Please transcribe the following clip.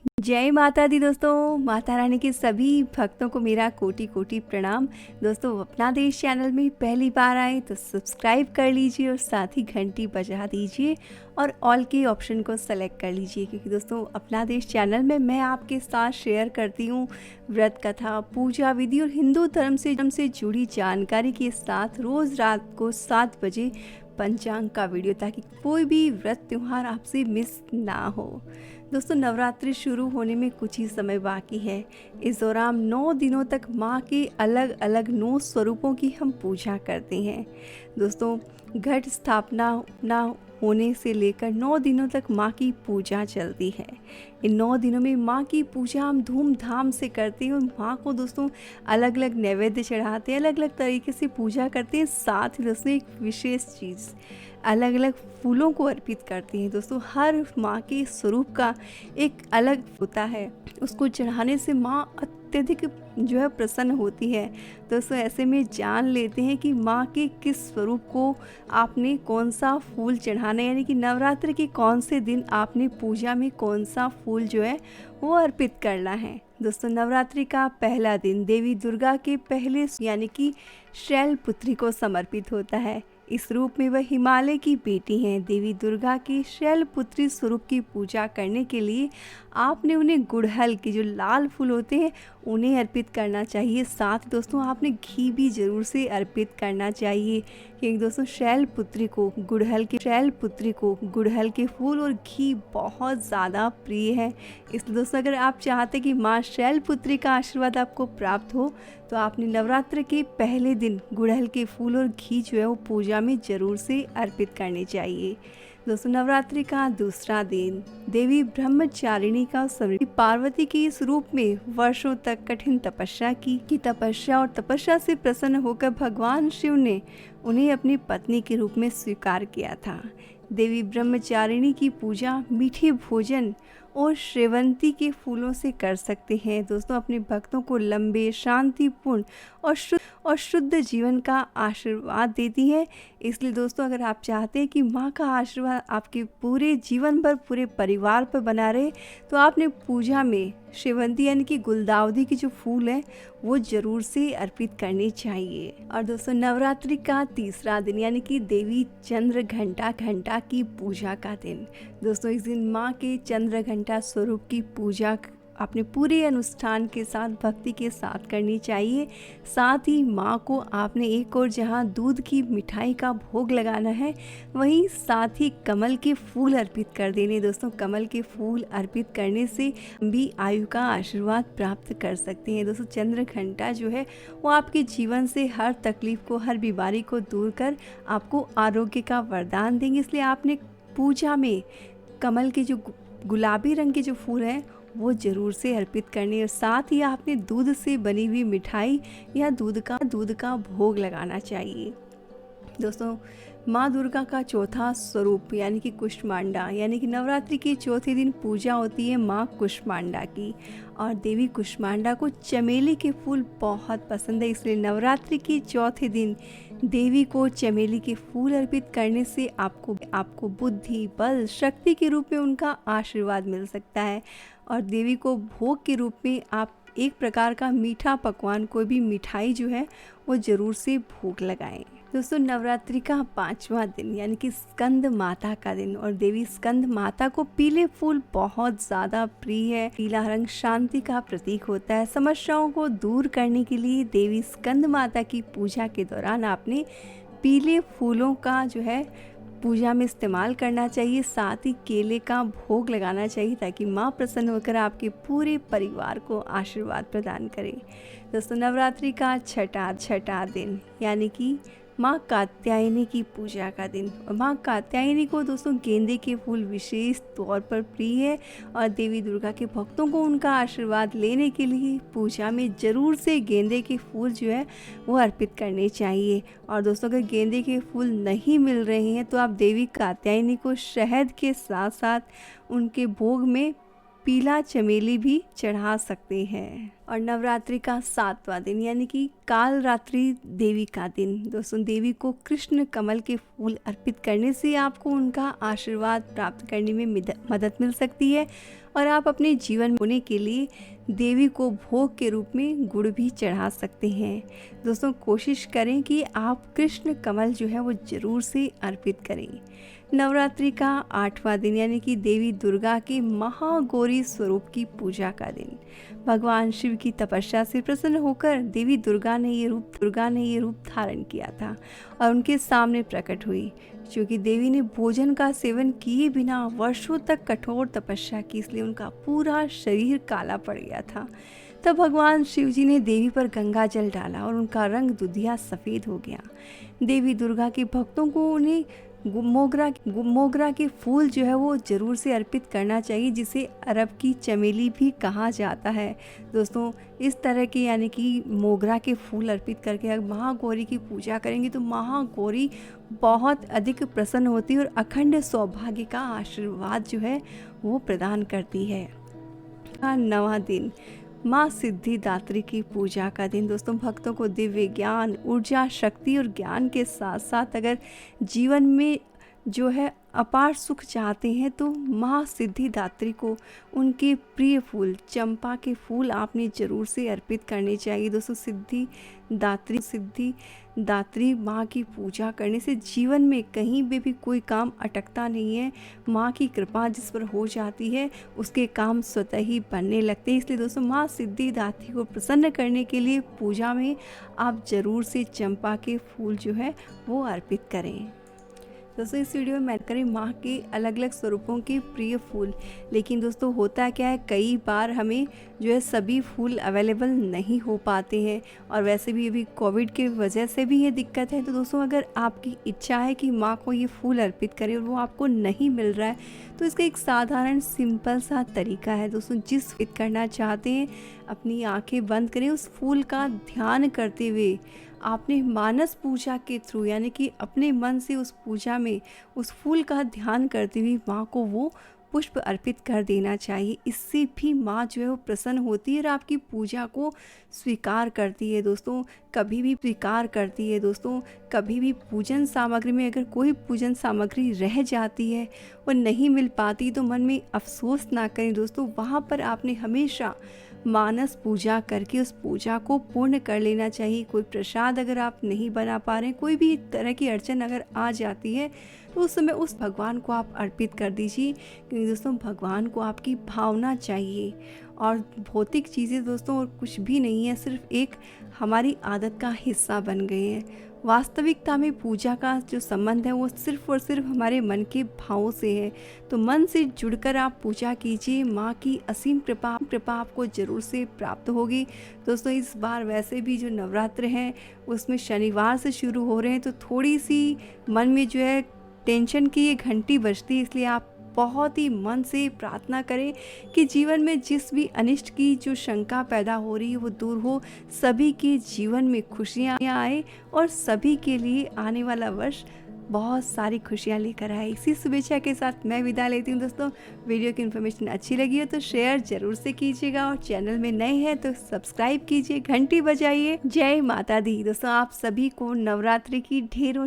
जय माता दी दोस्तों। माता रानी के सभी भक्तों को मेरा कोटि कोटि प्रणाम। दोस्तों, अपना देश चैनल में पहली बार आए तो सब्सक्राइब कर लीजिए और साथ ही घंटी बजा दीजिए और ऑल के ऑप्शन को सेलेक्ट कर लीजिए, क्योंकि दोस्तों अपना देश चैनल में मैं आपके साथ शेयर करती हूँ व्रत कथा, पूजा विधि और हिंदू धर्म से जुड़ी जानकारी के साथ रोज़ रात को 7 बजे पंचांग का वीडियो, ताकि कोई भी व्रत त्यौहार आपसे मिस ना हो। दोस्तों, नवरात्रि शुरू होने में कुछ ही समय बाकी है। इस दौरान 9 दिनों तक माँ के अलग अलग 9 स्वरूपों की हम पूजा करते हैं। दोस्तों, घट स्थापना ना होने से लेकर 9 दिनों तक माँ की पूजा चलती है। इन 9 दिनों में माँ की पूजा हम धूमधाम से करते हैं और माँ को दोस्तों अलग अलग नैवेद्य चढ़ाते हैं, अलग अलग तरीके से पूजा करते हैं। साथ ही दोस्तों एक विशेष चीज़, अलग अलग फूलों को अर्पित करते हैं। दोस्तों, हर माँ के स्वरूप का एक अलग होता है, उसको चढ़ाने से माँ अत्यधिक जो है प्रसन्न होती है। दोस्तों, ऐसे में जान लेते हैं कि माँ के किस स्वरूप को आपने कौन सा फूल चढ़ाना है, यानी कि नवरात्र के कौन से दिन आपने पूजा में कौन सा फूल जो है वो अर्पित करना है। दोस्तों, नवरात्रि का पहला दिन देवी दुर्गा के पहले यानी कि शैलपुत्री को समर्पित होता है। इस रूप में वह हिमालय की बेटी हैं। देवी दुर्गा की शैलपुत्री स्वरूप की पूजा करने के लिए आपने उन्हें गुड़हल के जो लाल फूल होते हैं उन्हें अर्पित करना चाहिए। साथ दोस्तों आपने घी भी ज़रूर से अर्पित करना चाहिए, क्योंकि दोस्तों शैलपुत्री को गुड़हल के फूल और घी बहुत ज़्यादा प्रिय है। इसलिए दोस्तों अगर आप चाहते कि माँ शैलपुत्री का आशीर्वाद आपको प्राप्त हो तो आपने नवरात्र के पहले दिन गुड़हल के फूल और घी जो है वो पूजा में ज़रूर से अर्पित करने चाहिए। दोस्तों, नवरात्रि का दूसरा दिन देवी ब्रह्मचारिणी का उत्सव। पार्वती के इस रूप में वर्षों तक कठिन तपस्या और तपस्या से प्रसन्न होकर भगवान शिव ने उन्हें अपनी पत्नी के रूप में स्वीकार किया था। देवी ब्रह्मचारिणी की पूजा मीठे भोजन और श्रेवंती के फूलों से कर सकते हैं। दोस्तों, अपने भक्तों को लंबे, शांतिपूर्ण और शुद्ध जीवन का आशीर्वाद देती है। इसलिए दोस्तों अगर आप चाहते हैं कि माँ का आशीर्वाद आपके पूरे जीवन भर, पूरे परिवार पर बना रहे, तो आपने पूजा में शेवंती यानी कि गुलदाउदी के जो फूल हैं वो ज़रूर से अर्पित करने चाहिए। और दोस्तों, नवरात्रि का तीसरा दिन यानी कि देवी चंद्र घंटा की पूजा का दिन। दोस्तों, इस दिन माँ के चंद्र घंटा स्वरूप की पूजा अपने पूरे अनुष्ठान के साथ, भक्ति के साथ करनी चाहिए। साथ ही माँ को आपने एक और जहाँ दूध की मिठाई का भोग लगाना है, वहीं साथ ही कमल के फूल अर्पित कर देने। दोस्तों, कमल के फूल अर्पित करने से भी आयु का आशीर्वाद प्राप्त कर सकते हैं। दोस्तों, चंद्र घंटा जो है वो आपके जीवन से हर तकलीफ को, हर बीमारी को दूर कर आपको आरोग्य का वरदान देंगे। इसलिए आपने पूजा में कमल के जो गुलाबी रंग के जो फूल हैं वो ज़रूर से अर्पित करनी, और साथ ही आपने दूध से बनी हुई मिठाई या दूध का भोग लगाना चाहिए। दोस्तों, माँ दुर्गा का चौथा स्वरूप यानी कि कुष्मांडा, यानी कि नवरात्रि के चौथे दिन पूजा होती है माँ कुष्मांडा की। और देवी कुष्मांडा को चमेली के फूल बहुत पसंद है, इसलिए नवरात्रि के चौथे दिन देवी को चमेली के फूल अर्पित करने से आपको बुद्धि, बल, शक्ति के रूप में उनका आशीर्वाद मिल सकता है। और देवी को भोग के रूप में आप एक प्रकार का मीठा पकवान, कोई भी मिठाई जो है वो ज़रूर से भोग लगाएं। दोस्तों, नवरात्रि का 5वां दिन यानी कि स्कंद माता का दिन, और देवी स्कंद माता को पीले फूल बहुत ज़्यादा प्रिय है। पीला रंग शांति का प्रतीक होता है। समस्याओं को दूर करने के लिए देवी स्कंद माता की पूजा के दौरान आपने पीले फूलों का जो है पूजा में इस्तेमाल करना चाहिए। साथ ही केले का भोग लगाना चाहिए, ताकि माँ प्रसन्न होकर आपके पूरे परिवार को आशीर्वाद प्रदान करे। दोस्तों, नवरात्रि का छठा दिन यानी कि माँ कात्यायनी की पूजा का दिन, और माँ कात्यायनी को दोस्तों गेंदे के फूल विशेष तौर पर प्रिय है। और देवी दुर्गा के भक्तों को उनका आशीर्वाद लेने के लिए पूजा में ज़रूर से गेंदे के फूल जो है वो अर्पित करने चाहिए। और दोस्तों, अगर गेंदे के फूल नहीं मिल रहे हैं तो आप देवी कात्यायनी को शहद के साथ साथ उनके भोग में पीला चमेली भी चढ़ा सकते हैं। और नवरात्रि का 7वां दिन यानी कि काल रात्रि देवी का दिन। दोस्तों, देवी को कृष्ण कमल के फूल अर्पित करने से आपको उनका आशीर्वाद प्राप्त करने में मदद मिल सकती है। और आप अपने जीवन होने के लिए देवी को भोग के रूप में गुड़ भी चढ़ा सकते हैं। दोस्तों कोशिश करें कि आप कृष्ण कमल जो है वो ज़रूर से अर्पित करें। नवरात्रि का 8वां दिन यानी कि देवी दुर्गा के महागौरी स्वरूप की पूजा का दिन। भगवान शिव की तपस्या से प्रसन्न होकर देवी दुर्गा ने ये रूप धारण किया था और उनके सामने प्रकट हुई। क्योंकि देवी ने भोजन का सेवन किए बिना वर्षों तक कठोर तपस्या की, इसलिए उनका पूरा शरीर काला पड़ गया था। तब भगवान शिव जी ने देवी पर गंगा जल डाला और उनका रंग दुधिया सफ़ेद हो गया। देवी दुर्गा के भक्तों को उन्हें मोगरा के फूल जो है वो ज़रूर से अर्पित करना चाहिए, जिसे अरब की चमेली भी कहा जाता है। दोस्तों इस तरह के यानी कि मोगरा के फूल अर्पित करके अगर महागौरी की पूजा करेंगे तो महागौरी बहुत अधिक प्रसन्न होती है और अखंड सौभाग्य का आशीर्वाद जो है वो प्रदान करती है। 9वां दिन माँ सिद्धिदात्री की पूजा का दिन। दोस्तों भक्तों को दिव्य ज्ञान, ऊर्जा, शक्ति और ज्ञान के साथ साथ अगर जीवन में जो है अपार सुख चाहते हैं तो माँ सिद्धिदात्री को उनके प्रिय फूल चंपा के फूल आपने ज़रूर से अर्पित करने चाहिए। दोस्तों सिद्धिदात्री माँ की पूजा करने से जीवन में कहीं भी कोई काम अटकता नहीं है। माँ की कृपा जिस पर हो जाती है उसके काम स्वतः ही बनने लगते हैं। इसलिए दोस्तों माँ सिद्धिदात्री को प्रसन्न करने के लिए पूजा में आप ज़रूर से चंपा के फूल जो है वो अर्पित करें। दोस्तों इस वीडियो में मैं करें माँ के अलग अलग स्वरूपों के प्रिय फूल, लेकिन दोस्तों होता क्या है कई बार हमें जो है सभी फूल अवेलेबल नहीं हो पाते हैं और वैसे भी अभी कोविड की वजह से भी ये दिक्कत है। तो दोस्तों अगर आपकी इच्छा है कि माँ को ये फूल अर्पित करें और वो आपको नहीं मिल रहा है तो इसका एक साधारण सिंपल सा तरीका है। दोस्तों जिस अर्पित करना चाहते हैं अपनी आंखें बंद करें, उस फूल का ध्यान करते हुए आपने मानस पूजा के थ्रू यानी कि अपने मन से उस पूजा में उस फूल का ध्यान करते हुए माँ को वो पुष्प अर्पित कर देना चाहिए। इससे भी माँ जो है वो प्रसन्न होती है और आपकी पूजा को स्वीकार करती है। दोस्तों कभी भी पूजन सामग्री में अगर कोई पूजन सामग्री रह जाती है वो नहीं मिल पाती तो मन में अफसोस ना करें। दोस्तों वहाँ पर आपने हमेशा मानस पूजा करके उस पूजा को पूर्ण कर लेना चाहिए। कोई प्रसाद अगर आप नहीं बना पा रहे हैं, कोई भी तरह की अड़चन अगर आ जाती है तो उस समय उस भगवान को आप अर्पित कर दीजिए, क्योंकि दोस्तों भगवान को आपकी भावना चाहिए और भौतिक चीज़ें दोस्तों और कुछ भी नहीं है, सिर्फ एक हमारी आदत का हिस्सा बन गए हैं। वास्तविकता में पूजा का जो संबंध है वो सिर्फ और सिर्फ हमारे मन के भावों से है। तो मन से जुड़कर आप पूजा कीजिए, माँ की असीम कृपा आपको ज़रूर से प्राप्त होगी। दोस्तों इस बार वैसे भी जो नवरात्र हैं उसमें शनिवार से शुरू हो रहे हैं तो थोड़ी सी मन में जो है टेंशन की ये घंटी बजती है, इसलिए आप बहुत ही मन से प्रार्थना करें कि जीवन में जिस भी अनिष्ट की जो शंका पैदा हो रही है वो दूर हो, सभी के जीवन में खुशियाँ आए और सभी के लिए आने वाला वर्ष बहुत सारी खुशियाँ लेकर आए। इसी शुभेच्छा के साथ मैं विदा लेती हूँ। दोस्तों वीडियो की इन्फॉर्मेशन अच्छी लगी हो तो शेयर जरूर से कीजिएगा और चैनल में नए हैं तो सब्सक्राइब कीजिए, घंटी बजाइए। जय माता दी। दोस्तों आप सभी को नवरात्रि की ढेरों